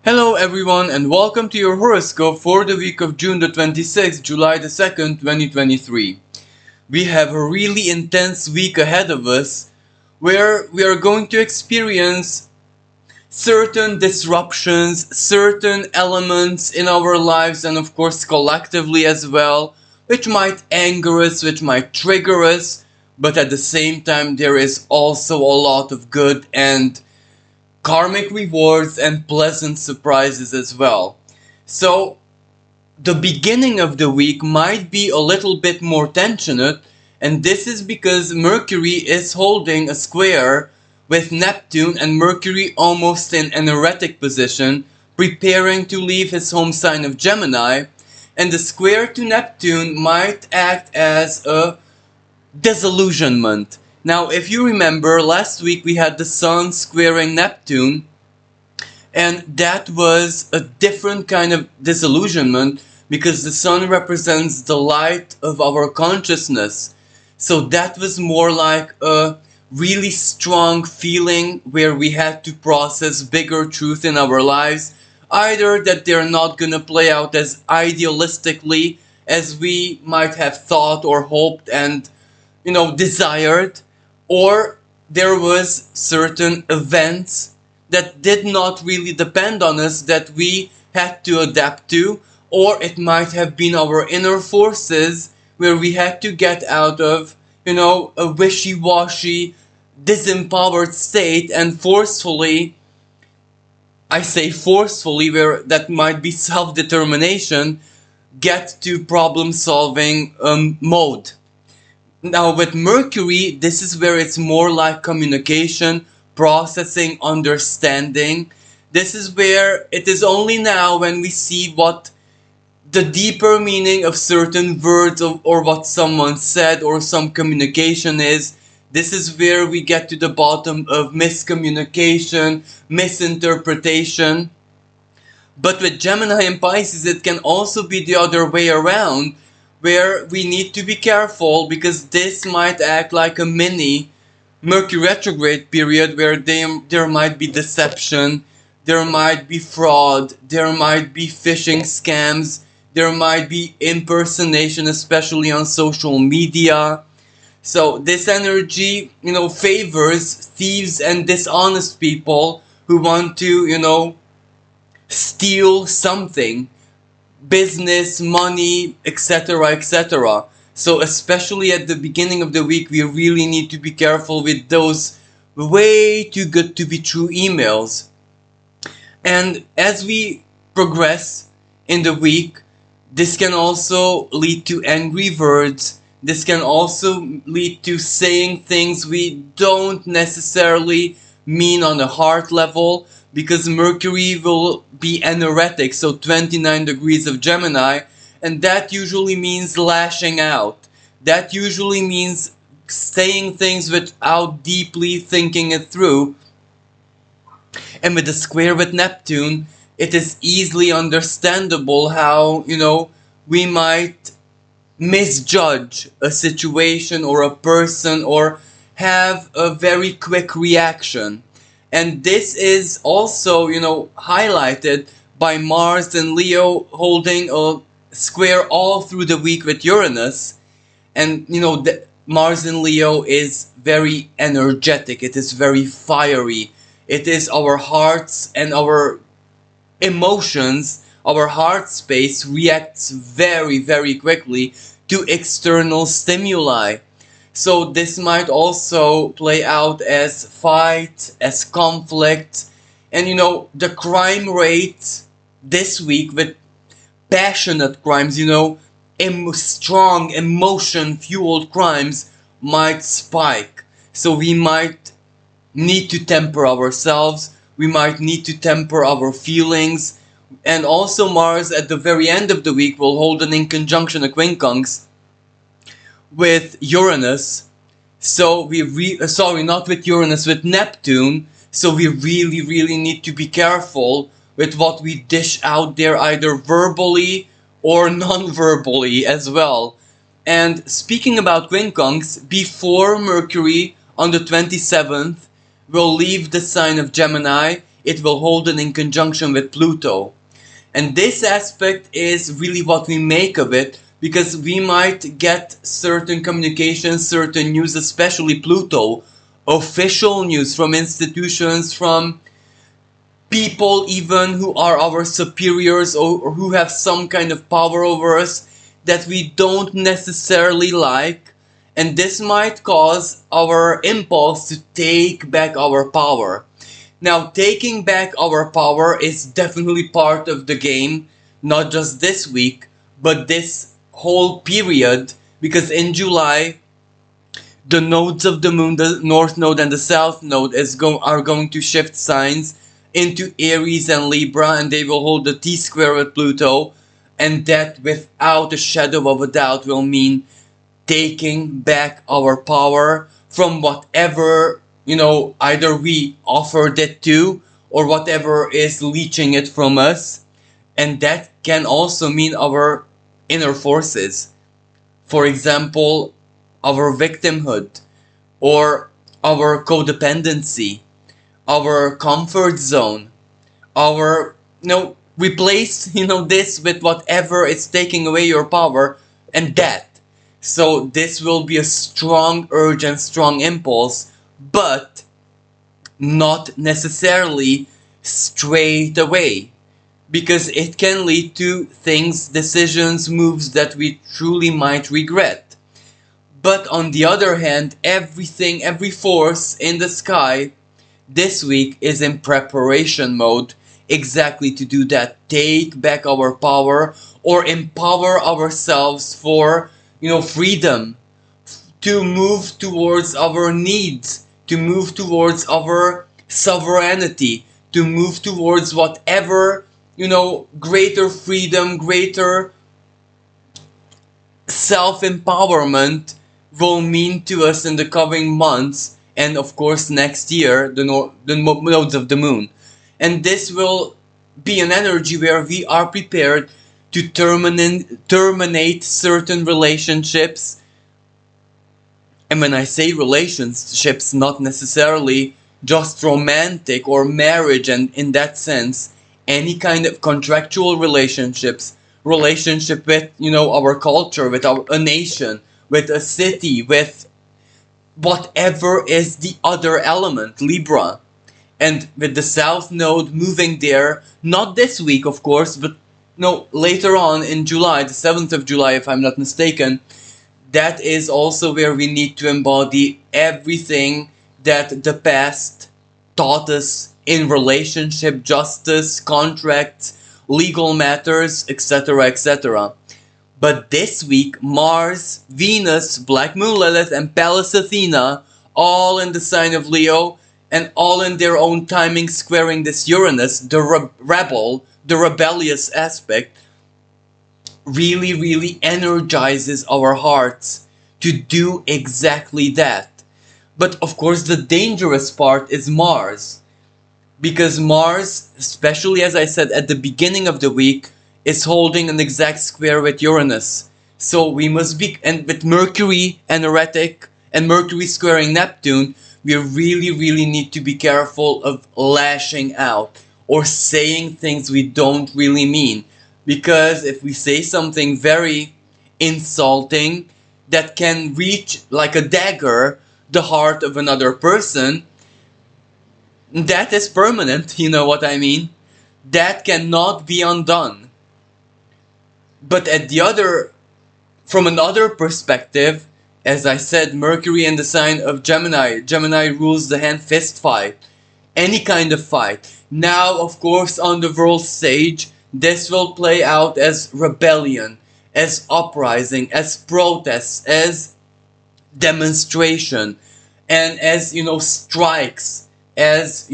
Hello everyone and welcome to your horoscope for the week of June the 26th, July the 2nd, 2023. We have a really intense week ahead of us where we are going to experience certain disruptions, certain elements in our lives and of course collectively as well, which might anger us, which might trigger us, but at the same time there is also a lot of good and karmic rewards and pleasant surprises as well. So the beginning of the week might be a little bit more tensionate, and this is because Mercury is holding a square with Neptune, and Mercury almost in an erratic position, preparing to leave his home sign of Gemini, and the square to Neptune might act as a disillusionment. Now, if you remember, last week we had the Sun squaring Neptune, and that was a different kind of disillusionment because the Sun represents the light of our consciousness. So that was more like a really strong feeling where we had to process bigger truth in our lives, either that they're not gonna play out as idealistically as we might have thought or hoped and desired, or there was certain events that did not really depend on us that we had to adapt to, or it might have been our inner forces where we had to get out of, a wishy-washy, disempowered state and forcefully, I say forcefully, where that might be self-determination, get to problem-solving mode. Now with Mercury, this is where it's more like communication, processing, understanding. This is where it is only now when we see what the deeper meaning of certain words or what someone said or some communication is. This is where we get to the bottom of miscommunication, misinterpretation. But with Gemini and Pisces, it can also be the other way around, where we need to be careful because this might act like a mini Mercury retrograde period where there might be deception, there might be fraud, there might be phishing scams, there might be impersonation, especially on social media. So this energy, favors thieves and dishonest people who want to, steal something. Business, money, etc., etc. So especially at the beginning of the week, we really need to be careful with those way too good to be true emails. And as we progress in the week, this can also lead to angry words. This can also lead to saying things we don't necessarily mean on a heart level, because Mercury will be aneretic, so 29 degrees of Gemini, and that usually means lashing out. That usually means saying things without deeply thinking it through. And with the square with Neptune, it is easily understandable how, we might misjudge a situation or a person or have a very quick reaction. And this is also, highlighted by Mars and Leo holding a square all through the week with Uranus. And, Mars in Leo is very energetic. It is very fiery. It is our hearts and our emotions. Our heart space reacts very, very quickly to external stimuli. So this might also play out as fight, as conflict, and the crime rate this week with passionate crimes, strong emotion-fueled crimes might spike. So we might need to temper ourselves, we might need to temper our feelings, and also Mars at the very end of the week will hold an inconjunction, a quincunx, with Uranus. So not with Uranus, with Neptune. So we really, really need to be careful with what we dish out there, either verbally or non-verbally as well. And speaking about quincunx, before Mercury on the 27th will leave the sign of Gemini, it will hold it in conjunction with Pluto. And this aspect is really what we make of it, because we might get certain communications, certain news, especially Pluto, official news from institutions, from people even who are our superiors or who have some kind of power over us that we don't necessarily like, and this might cause our impulse to take back our power. Now, taking back our power is definitely part of the game, not just this week, but this whole period, because in July, the nodes of the moon, the north node and the south node, are going to shift signs into Aries and Libra, and they will hold the T-square with Pluto, and that without a shadow of a doubt will mean taking back our power from whatever, either we offered it to or whatever is leeching it from us. And that can also mean our inner forces. For example, our victimhood or our codependency, our comfort zone, our, replace, this with whatever is taking away your power, and that. So this will be a strong urge and strong impulse, but not necessarily straight away, because it can lead to things, decisions, moves that we truly might regret. But on the other hand, everything, every force in the sky this week is in preparation mode exactly to do that. Take back our power or empower ourselves for, freedom, to move towards our needs, to move towards our sovereignty, to move towards whatever, greater freedom, greater self-empowerment will mean to us in the coming months, and of course next year, the nodes of the moon. And this will be an energy where we are prepared to terminate certain relationships. And when I say relationships, not necessarily just romantic or marriage, and in that sense, any kind of contractual relationships, relationship with, our culture, with a nation, with a city, with whatever is the other element, Libra. And with the South Node moving there, not this week of course, but later on in July, the 7th of July if I'm not mistaken, that is also where we need to embody everything that the past taught us in relationship, justice, contracts, legal matters, etc., etc. But this week, Mars, Venus, Black Moon Lilith, and Pallas Athena, all in the sign of Leo, and all in their own timing squaring this Uranus, the rebel, the rebellious aspect, really, really energizes our hearts to do exactly that. But of course the dangerous part is Mars, because Mars, especially as I said at the beginning of the week, is holding an exact square with Uranus. So we must be, and with Mercury anoretic and Mercury squaring Neptune, we really, really need to be careful of lashing out or saying things we don't really mean. Because if we say something very insulting that can reach like a dagger the heart of another person, that is permanent, you know what I mean? That cannot be undone. But from another perspective, as I said, Mercury in the sign of Gemini. Gemini rules the hand fist fight. Any kind of fight. Now, of course, on the world stage, this will play out as rebellion, as uprising, as protests, as demonstration, and as, strikes, as,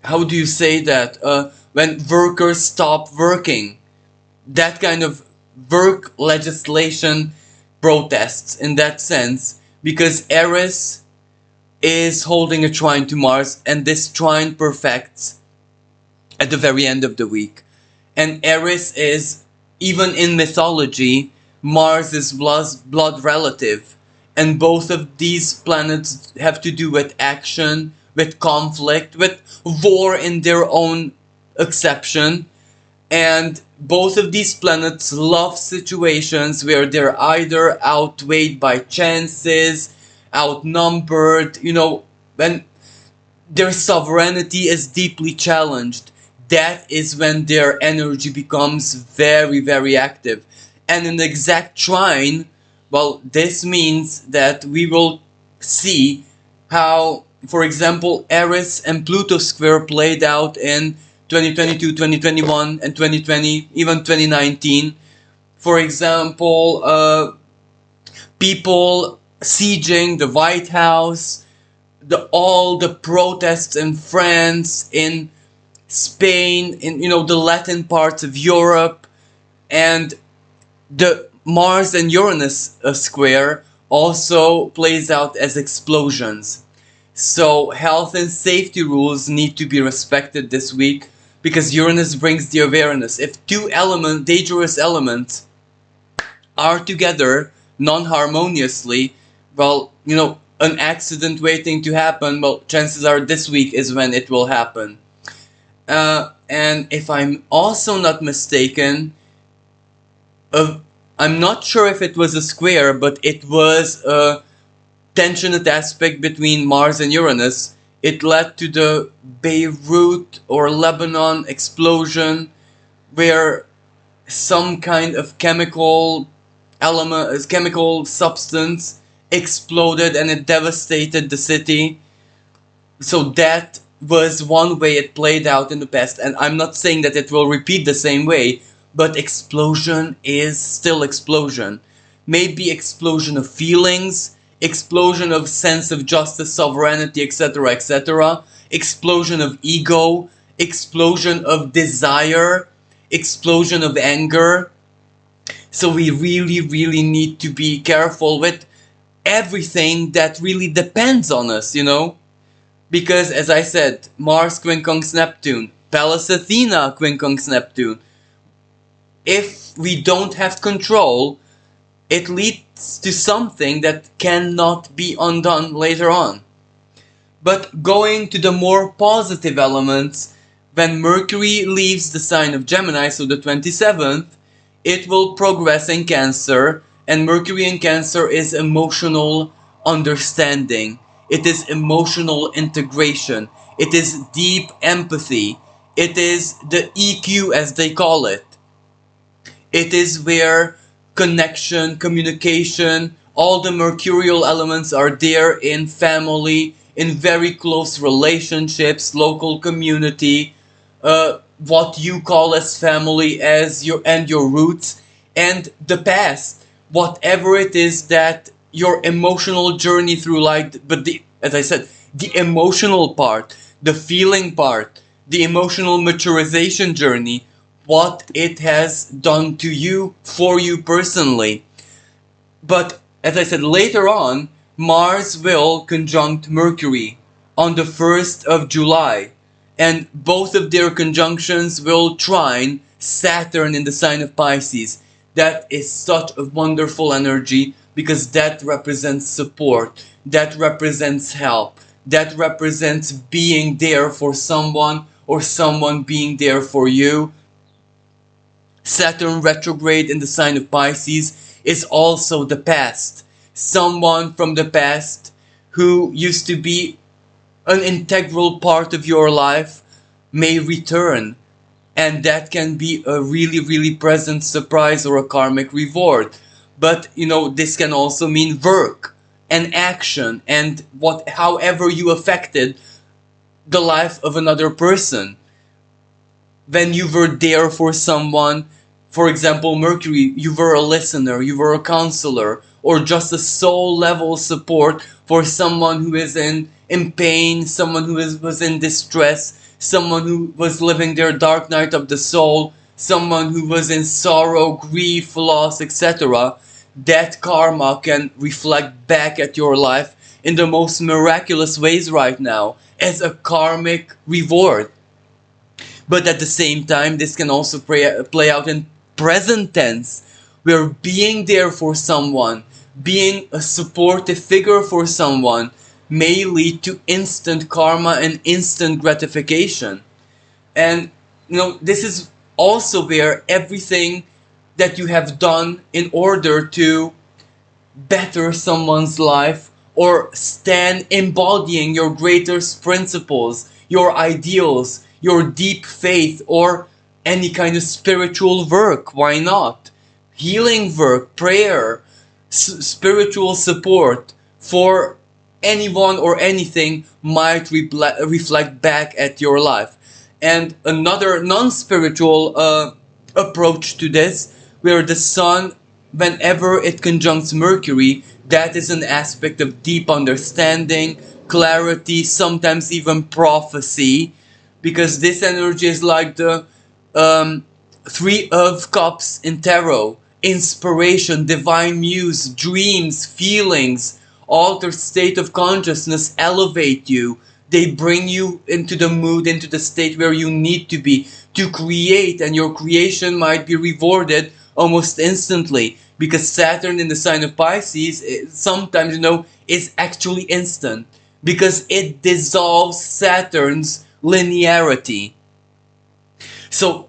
how do you say that? When workers stop working. That kind of work legislation protests in that sense, because Eris is holding a trine to Mars, and this trine perfects at the very end of the week. And Eris is, even in mythology, Mars is blood relative, and both of these planets have to do with action, with conflict, with war in their own exception. And both of these planets love situations where they're either outweighed by chances, outnumbered, when their sovereignty is deeply challenged. That is when their energy becomes very, very active. And in the exact trine, well, this means that we will see how, for example, Eris and Pluto square played out in 2022, 2021, and 2020, even 2019. For example, people sieging the White House, all the protests in France, in Spain, in the Latin parts of Europe, and the Mars and Uranus square also plays out as explosions. So health and safety rules need to be respected this week because Uranus brings the awareness. If two dangerous elements are together non-harmoniously, well, an accident waiting to happen, well, chances are this week is when it will happen. And if I'm also not mistaken, I'm not sure if it was a square, but it was a tensionate aspect between Mars and Uranus. It led to the Beirut or Lebanon explosion, where some kind of chemical substance exploded and it devastated the city. So that was one way it played out in the past, and I'm not saying that it will repeat the same way, but explosion is still explosion. Maybe explosion of feelings, explosion of sense of justice, sovereignty, etc., etc., explosion of ego, explosion of desire, explosion of anger. So we really, really need to be careful with everything that really depends on us, Because, as I said, Mars quincunx Neptune, Pallas Athena quincunx Neptune. If we don't have control, it leads to something that cannot be undone later on. But going to the more positive elements, when Mercury leaves the sign of Gemini, so the 27th, it will progress in Cancer, and Mercury in Cancer is emotional understanding. It is emotional integration. It is deep empathy. It is the EQ, as they call it. It is where connection, communication, all the mercurial elements are there in family, in very close relationships, local community, what you call as family as your roots, and the past, whatever it is that your emotional journey through life, but as I said, the emotional part, the feeling part, the emotional maturization journey, what it has done to you, for you personally. But as I said, later on, Mars will conjunct Mercury on the 1st of July, and both of their conjunctions will trine Saturn in the sign of Pisces. That is such a wonderful energy because that represents support, that represents help, that represents being there for someone or someone being there for you. Saturn retrograde in the sign of Pisces is also the past. Someone from the past who used to be an integral part of your life may return. And that can be a really, really pleasant surprise or a karmic reward. But, this can also mean work and action and however you affected the life of another person. When you were there for someone, for example, Mercury, you were a listener, you were a counselor, or just a soul level support for someone who is in pain, someone who was in distress, someone who was living their dark night of the soul, someone who was in sorrow, grief, loss, etc. That karma can reflect back at your life in the most miraculous ways right now as a karmic reward. But at the same time, this can also play out in present tense, where being there for someone, being a supportive figure for someone, may lead to instant karma and instant gratification. And this is also where everything that you have done in order to better someone's life or stand embodying your greatest principles, your ideals, your deep faith, or any kind of spiritual work. Why not? Healing work, prayer, spiritual support for anyone or anything might reflect back at your life. And another non-spiritual approach to this, where the sun, whenever it conjuncts Mercury, that is an aspect of deep understanding, clarity, sometimes even prophecy, because this energy is like the Three of Cups in tarot. Inspiration, divine muse, dreams, feelings, altered state of consciousness elevate you. They bring you into the mood, into the state where you need to be to create, and your creation might be rewarded almost instantly, because Saturn in the sign of Pisces sometimes, is actually instant, because it dissolves Saturn's linearity. So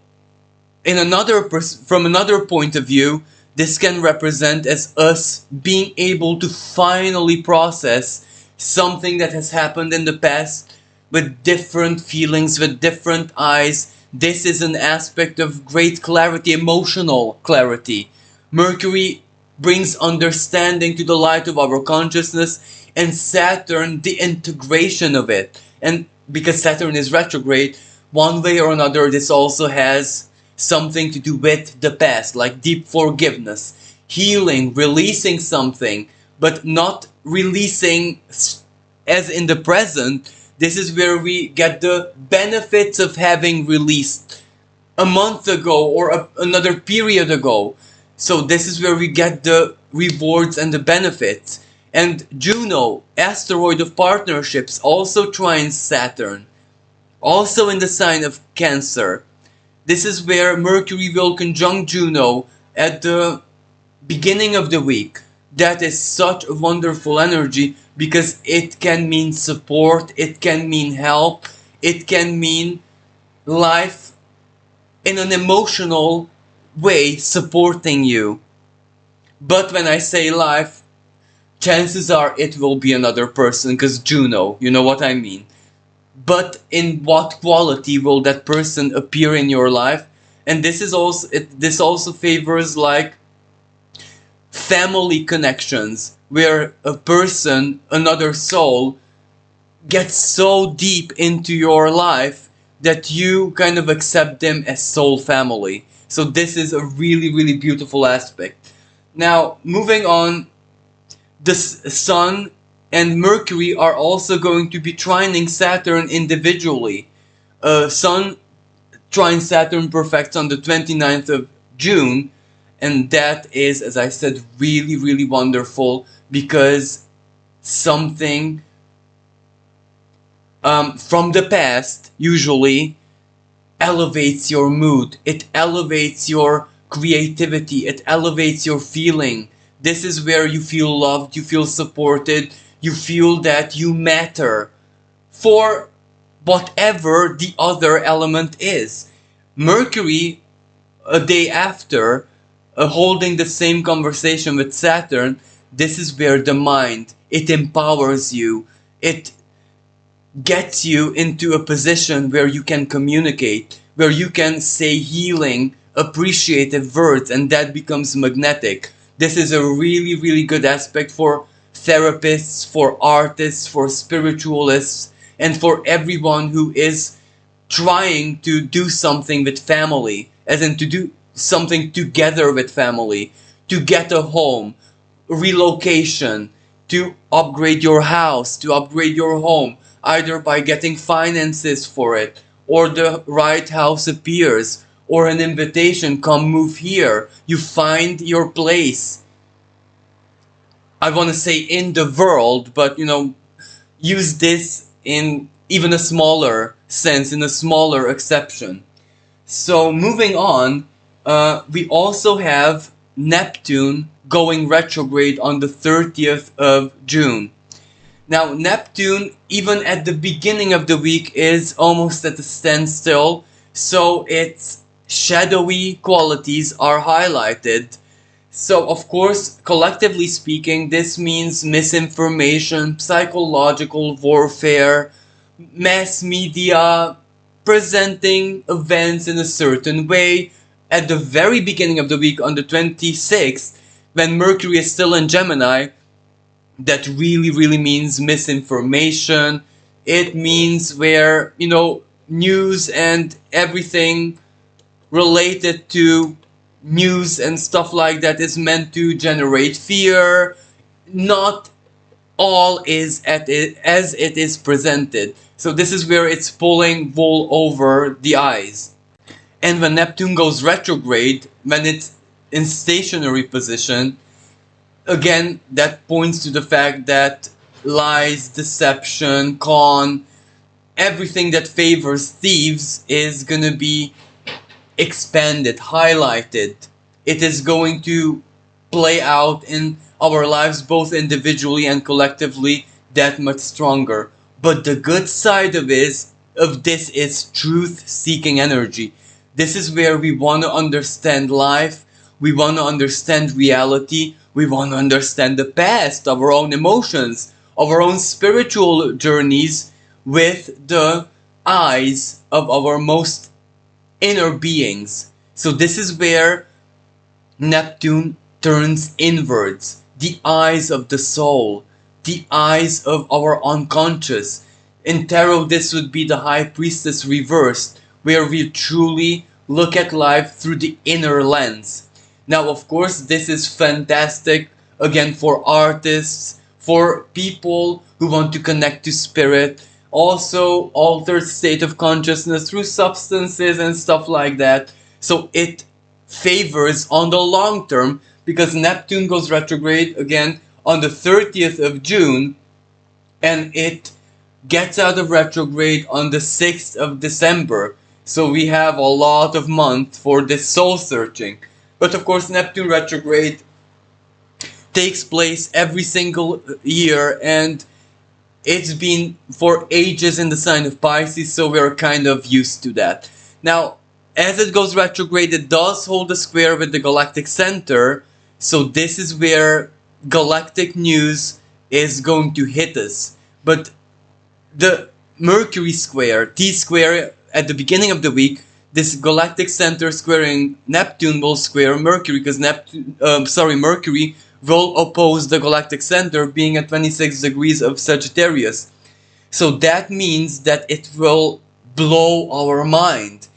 from another point of view, this can represent as us being able to finally process something that has happened in the past with different feelings, with different eyes. This is an aspect of great clarity, emotional clarity. Mercury brings understanding to the light of our consciousness, and Saturn, the integration of it. And because Saturn is retrograde, one way or another, this also has something to do with the past, like deep forgiveness, healing, releasing something, but not releasing as in the present. This is where we get the benefits of having released a month ago or another period ago. So this is where we get the rewards and the benefits. And Juno, asteroid of partnerships, also trines Saturn, also in the sign of Cancer. This is where Mercury will conjunct Juno at the beginning of the week. That is such a wonderful energy, because it can mean support, it can mean help, it can mean life in an emotional way supporting you. But when I say life, chances are it will be another person, because Juno, you know what I mean. But in what quality will that person appear in your life? And this also favors like family connections, where a person, another soul, gets so deep into your life that you kind of accept them as soul family. So this is a really, really beautiful aspect. Now, moving on, the Sun and Mercury are also going to be trining Saturn individually. Sun trine Saturn perfects on the 29th of June, and that is, as I said, really, really wonderful, because something from the past usually elevates your mood, it elevates your creativity, it elevates your feeling. This is where you feel loved, you feel supported, you feel that you matter for whatever the other element is. Mercury, a day after, holding the same conversation with Saturn, this is where the mind, it empowers you, it gets you into a position where you can communicate, where you can say healing, appreciative words, and that becomes magnetic. This is a really, really good aspect for therapists, for artists, for spiritualists, and for everyone who is trying to do something with family, as in to do something together with family, to get a home, relocation, to upgrade your house, to upgrade your home, either by getting finances for it, or the right house appears, or an invitation, come move here, you find your place. I want to say in the world, but use this in even a smaller sense, in a smaller exception. So moving on, we also have Neptune going retrograde on the 30th of June. Now, Neptune, even at the beginning of the week, is almost at a standstill, so its shadowy qualities are highlighted. So, of course, collectively speaking, this means misinformation, psychological warfare, mass media presenting events in a certain way. At the very beginning of the week, on the 26th, when Mercury is still in Gemini, that really means misinformation. It means where, news and everything related to news and stuff like that is meant to generate fear. Not all is at it as it is presented. So this is where it's pulling wool over the eyes. And when Neptune goes retrograde, when it's in stationary position, again, that points to the fact that lies, deception, con, everything that favors thieves is gonna be expanded, highlighted. It is going to play out in our lives both individually and collectively that much stronger. But the good side of this is truth-seeking energy. This is where we want to understand life, we want to understand reality, we want to understand the past, our own emotions, our own spiritual journeys with the eyes of our most inner beings. So this is where Neptune turns inwards, the eyes of the soul, the eyes of our unconscious. In tarot, this would be the High Priestess reversed, where we truly look at life through the inner lens. Now, of course, this is fantastic, again, for artists, for people who want to connect to spirit, also altered state of consciousness through substances and stuff like that. So it favors on the long term, because Neptune goes retrograde again on the 30th of June, and it gets out of retrograde on the 6th of December. So we have a lot of month for this soul searching. But of course, Neptune retrograde takes place every single year, and it's been for ages in the sign of Pisces, so we're kind of used to that. Now, as it goes retrograde, it does hold a square with the galactic center, so this is where galactic news is going to hit us. But the Mercury square, T square, at the beginning of the week, this galactic center squaring Neptune will square Mercury, because Mercury will oppose the galactic center, being at 26 degrees of Sagittarius. So that means that it will blow our mind.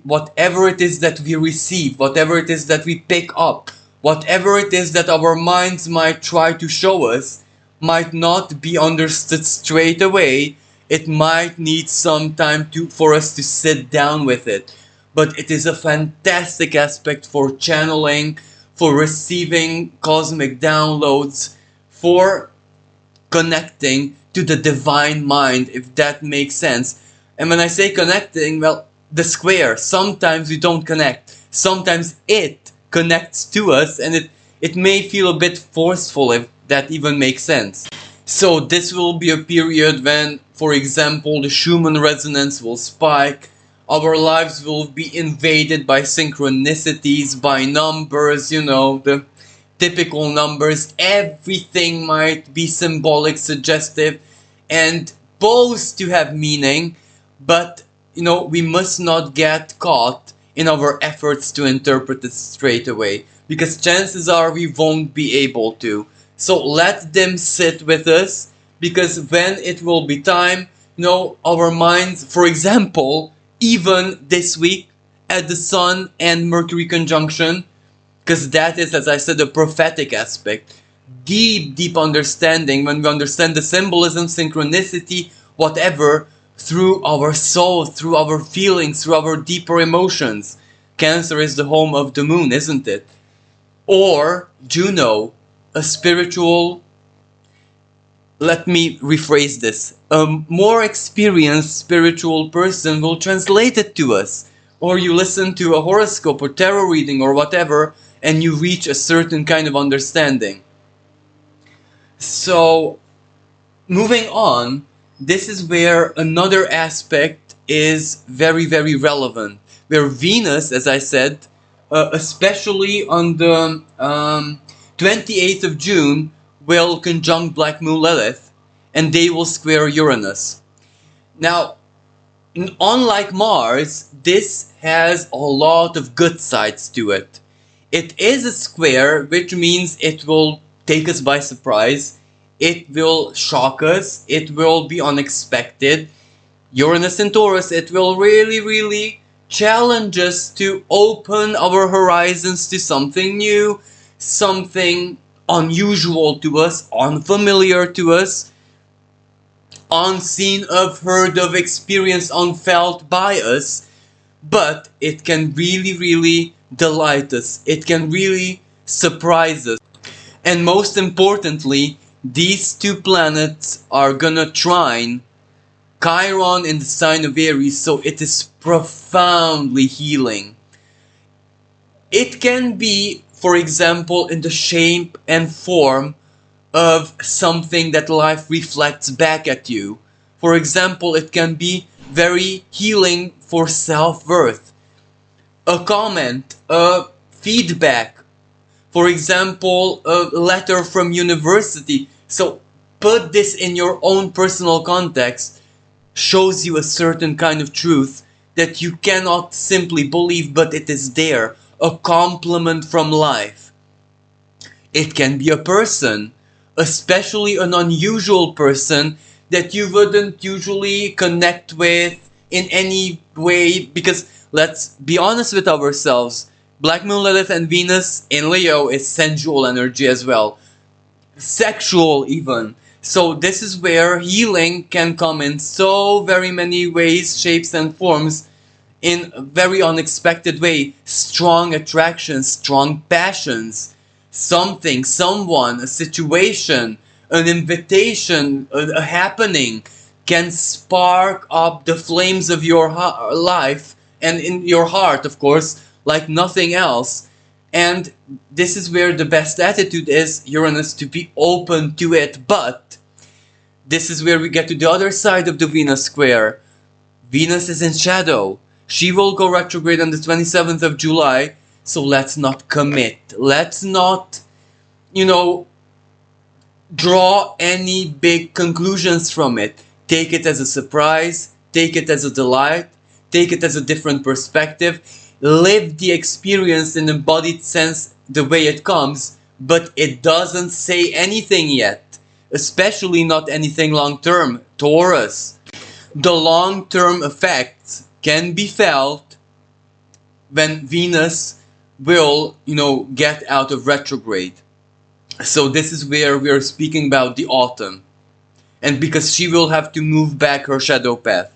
Whatever it is that we receive, whatever it is that we pick up, whatever it is that our minds might try to show us, might not be understood straight away. It might need some time for us to sit down with it. But it is a fantastic aspect for channeling, for receiving cosmic downloads, for connecting to the divine mind, if that makes sense. And when I say connecting, well, the square, sometimes we don't connect. Sometimes it connects to us, and it may feel a bit forceful, if that even makes sense. So this will be a period when, for example, the Schumann resonance will spike. Our lives will be invaded by synchronicities, by numbers, the typical numbers. Everything might be symbolic, suggestive, and supposed to have meaning, but, we must not get caught in our efforts to interpret it straight away, because chances are we won't be able to. So let them sit with us, because when it will be time, our minds, for example, even this week at the Sun and Mercury conjunction, because that is, as I said, a prophetic aspect. Deep understanding, when we understand the symbolism, synchronicity, whatever, through our soul, through our feelings, through our deeper emotions. Cancer is the home of the moon, isn't it? Or Juno, a spiritual, let me rephrase this, a more experienced spiritual person will translate it to us. Or you listen to a horoscope or tarot reading or whatever, and you reach a certain kind of understanding. So Moving on, this is where another aspect is very, very relevant. Where Venus, as I said, especially on the 28th of June, will conjunct Black Moon Lilith, and they will square Uranus. Now, unlike Mars, this has a lot of good sides to it. It is a square, which means it will take us by surprise. It will shock us. It will be unexpected. Uranus and Taurus, it will really, really challenge us to open our horizons to something new, something unusual to us, unfamiliar to us, unseen of, heard of, experienced, unfelt by us, but it can really, really delight us. It can really surprise us. And most importantly, these two planets are gonna trine Chiron in the sign of Aries, so it is profoundly healing. It can be, for example, in the shape and form of something that life reflects back at you. For example, it can be very healing for self-worth. A comment, a feedback, for example, a letter from university. So put this in your own personal context, shows you a certain kind of truth that you cannot simply believe, but it is there, a compliment from life. It can be a person, especially an unusual person that you wouldn't usually connect with in any way, because let's be honest with ourselves, Black Moon Lilith and Venus in Leo is sensual energy as well, sexual even. So this is where healing can come in so very many ways, shapes and forms, in a very unexpected way. Strong attractions, strong passions, something, someone, a situation, an invitation, a happening can spark up the flames of your life and in your heart, of course, like nothing else. And this is where the best attitude is, Uranus, to be open to it. But this is where we get to the other side of the Venus square. Venus is in shadow. She will go retrograde on the 27th of July. So let's not commit. Let's not, draw any big conclusions from it. Take it as a surprise. Take it as a delight. Take it as a different perspective. Live the experience in embodied sense the way it comes, but it doesn't say anything yet, especially not anything long-term. Taurus. The long-term effects can be felt when Venus will, get out of retrograde. So this is where we are speaking about the autumn. And because she will have to move back her shadow path.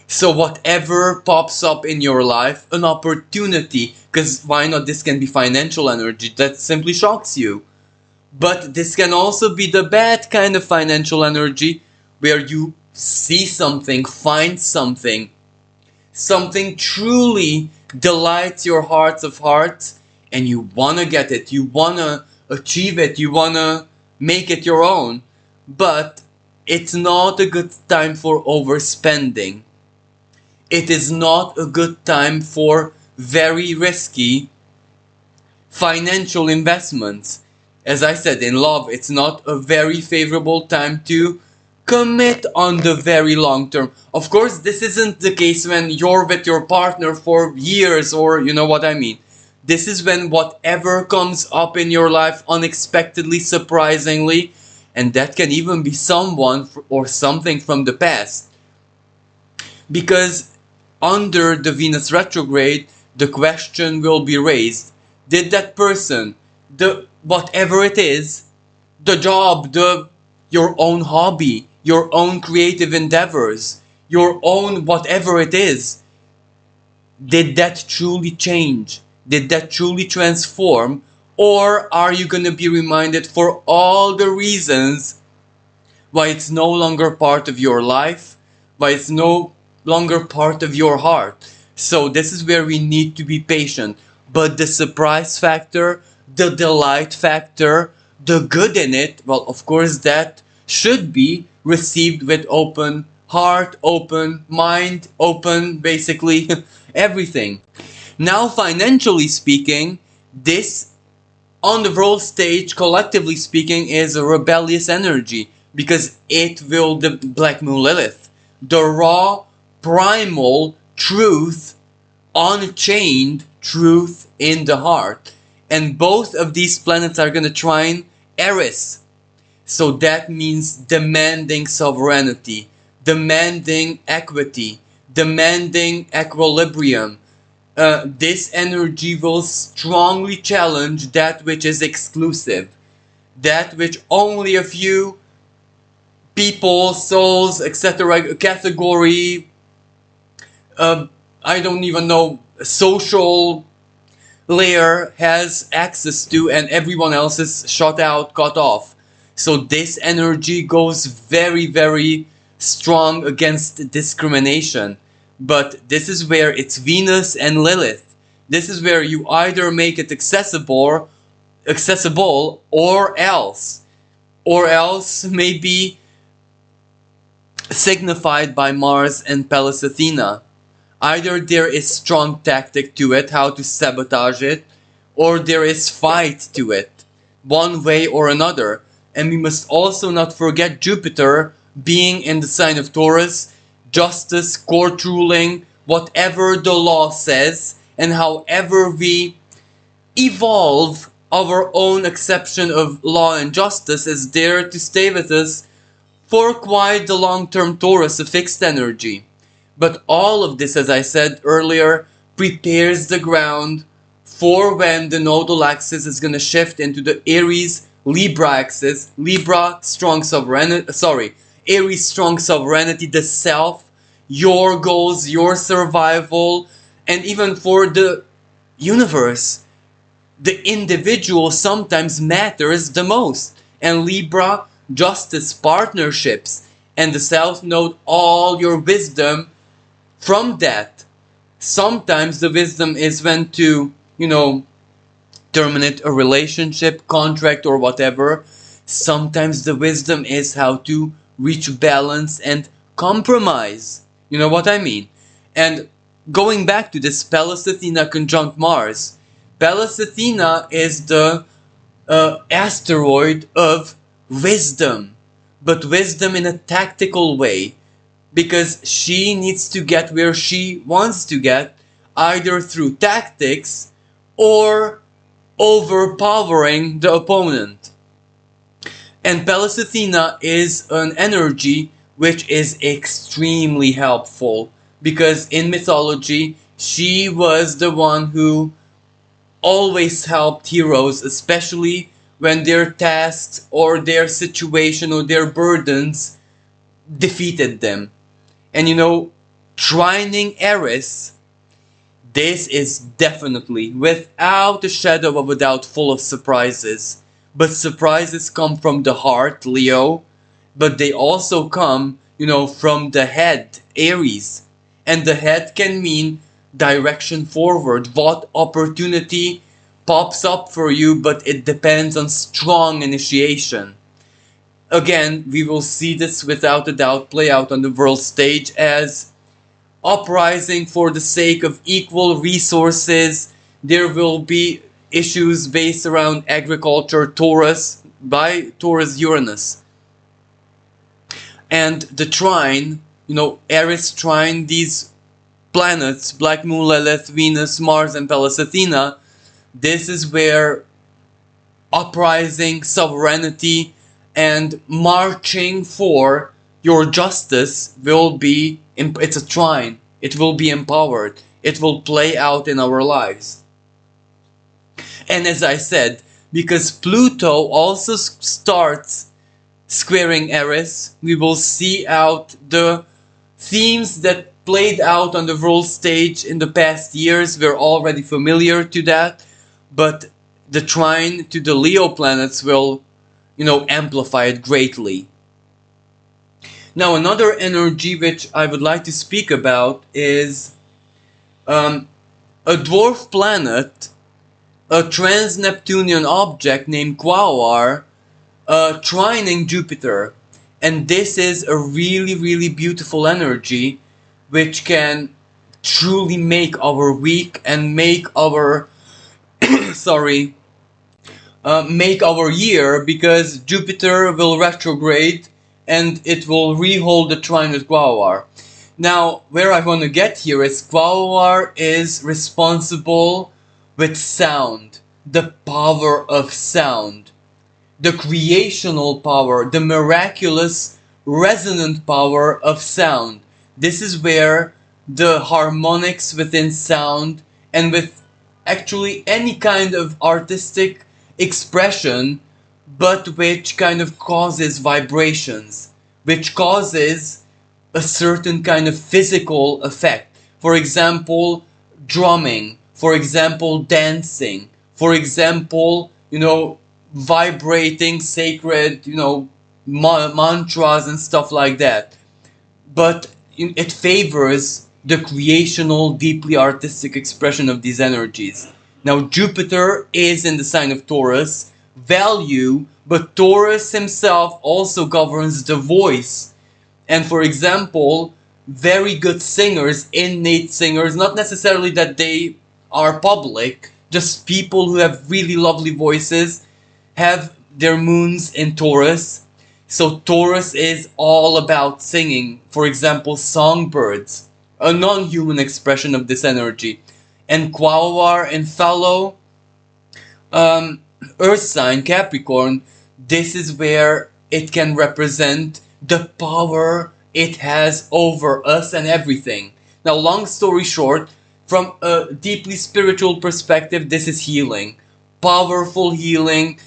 So whatever pops up in your life, an opportunity, because why not, this can be financial energy that simply shocks you. But this can also be the bad kind of financial energy where you see something, find something, something truly delights your hearts of hearts, and you want to get it, you want to achieve it, you want to make it your own. But it's not a good time for overspending. It is not a good time for very risky financial investments. As I said, in love, it's not a very favorable time to commit on the very long term. Of course, this isn't the case when you're with your partner for years, or you know what I mean. This is when whatever comes up in your life unexpectedly, surprisingly, and that can even be someone or something from the past. Because under the Venus retrograde, the question will be raised, did that person, the whatever it is, the job, your own hobby, your own creative endeavors, your own whatever it is, did that truly change? Did that truly transform? Or are you going to be reminded for all the reasons why it's no longer part of your life, why it's no longer part of your heart? So this is where we need to be patient. But the surprise factor, the delight factor, the good in it, well, of course, that should be received with open heart, open mind, open basically everything. Now, financially speaking, this on the world stage, collectively speaking, is a rebellious energy because it will the Black Moon Lilith, the raw, primal truth, unchained truth in the heart. And both of these planets are going to trine Eris. So that means demanding sovereignty, demanding equity, demanding equilibrium. This energy will strongly challenge that which is exclusive, that which only a few people, souls, etc., category, I don't even know, social layer has access to, and everyone else is shut out, cut off. So this energy goes very, very strong against discrimination. But this is where it's Venus and Lilith. This is where you either make it accessible or else maybe signified by Mars and Pallas Athena. Either there is strong tactic to it, how to sabotage it, or there is fight to it, one way or another. And we must also not forget Jupiter being in the sign of Taurus, justice, court ruling, whatever the law says, and however we evolve our own acceptance of law and justice is there to stay with us for quite the long-term. Taurus, a fixed energy. But all of this, as I said earlier, prepares the ground for when the nodal axis is going to shift into the Aries Libra axis. Libra, strong sovereignty, Aries, strong sovereignty, the self, your goals, your survival, and even for the universe, the individual sometimes matters the most. And Libra, justice, partnerships, and the South Node, all your wisdom from that. Sometimes the wisdom is when to, terminate a relationship, contract, or whatever. Sometimes the wisdom is how to reach balance and compromise. You know what I mean? And going back to this Pallas Athena conjunct Mars, Pallas Athena is the asteroid of wisdom, but wisdom in a tactical way, because she needs to get where she wants to get, either through tactics or overpowering the opponent. And Pallas Athena is an energy which is extremely helpful, because in mythology she was the one who always helped heroes, especially when their tasks or their situation or their burdens defeated them. And trining Eris, this is definitely, without a shadow of a doubt, full of surprises. But surprises come from the heart, Leo, but they also come, from the head, Aries. And the head can mean direction forward, what opportunity pops up for you, but it depends on strong initiation. Again, we will see this without a doubt play out on the world stage as uprising for the sake of equal resources. There will be issues based around agriculture, Taurus, by Taurus Uranus. And the trine, Eris trine these planets, Black Moon, Lilith, Venus, Mars, and Pallas Athena. This is where uprising, sovereignty, and marching for your justice will be, it's a trine, it will be empowered, it will play out in our lives. And as I said, because Pluto also starts squaring Eris, we will see out the themes that played out on the world stage in the past years. We're already familiar to that, but the trine to the Leo planets will, amplify it greatly. Now, another energy which I would like to speak about is a dwarf planet, a trans-Neptunian object named Quaoar, trining Jupiter. And this is a really, really beautiful energy which can truly make our week and make our sorry, make our year, because Jupiter will retrograde and it will rehold the trine with Quaoar. Now, where I want to get here is Quaoar is responsible with sound, the power of sound, the creational power, the miraculous resonant power of sound. This is where the harmonics within sound and with actually any kind of artistic expression, but which kind of causes vibrations, which causes a certain kind of physical effect. For example, drumming, for example, dancing, for example, vibrating sacred, mantras and stuff like that. But it favors the creational, deeply artistic expression of these energies. Now, Jupiter is in the sign of Taurus, value, but Taurus himself also governs the voice. And for example, very good singers, innate singers, not necessarily that they are public, just people who have really lovely voices, have their moons in Taurus. So Taurus is all about singing. For example, songbirds, a non-human expression of this energy. And Quaoar in fellow Earth sign Capricorn, this is where it can represent the power it has over us and everything. Now, long story short, from a deeply spiritual perspective, this is healing. Powerful healing,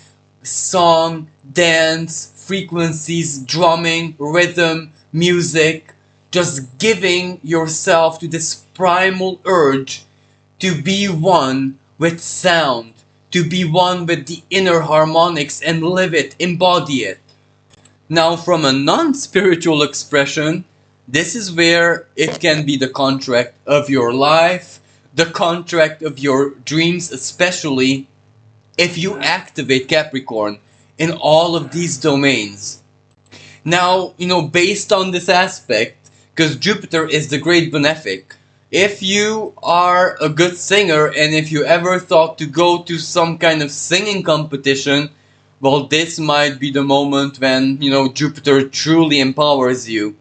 song, dance, frequencies, drumming, rhythm, music, just giving yourself to this primal urge to be one with sound, to be one with the inner harmonics and live it, embody it. Now, from a non-spiritual expression, this is where it can be the contract of your life, the contract of your dreams, especially if you activate Capricorn in all of these domains. Now, based on this aspect, because Jupiter is the great benefic, if you are a good singer and if you ever thought to go to some kind of singing competition, well, this might be the moment when, Jupiter truly empowers you.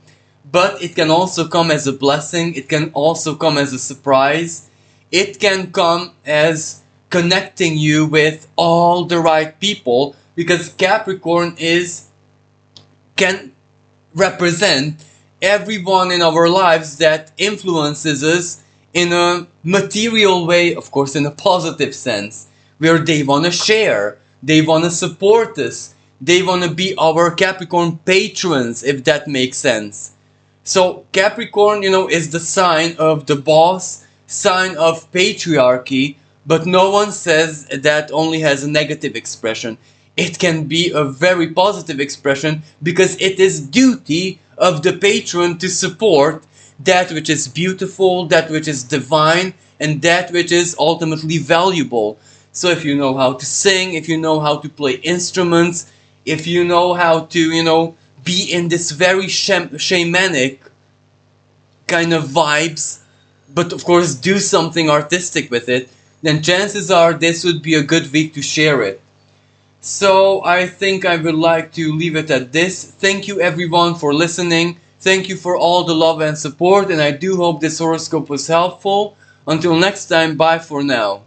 But it can also come as a blessing, it can also come as a surprise, it can come as connecting you with all the right people, because Capricorn can represent everyone in our lives that influences us in a material way, of course in a positive sense, where they want to share, they want to support us, they want to be our Capricorn patrons, if that makes sense. So Capricorn, is the sign of the boss, sign of patriarchy, but no one says that only has a negative expression. It can be a very positive expression, because it is duty of the patron to support that which is beautiful, that which is divine, and that which is ultimately valuable. So if you know how to sing, if you know how to play instruments, if you know how to, be in this very shamanic kind of vibes, but of course do something artistic with it, then chances are this would be a good week to share it. So I think I would like to leave it at this. Thank you everyone for listening. Thank you for all the love and support, and I do hope this horoscope was helpful. Until next time, bye for now.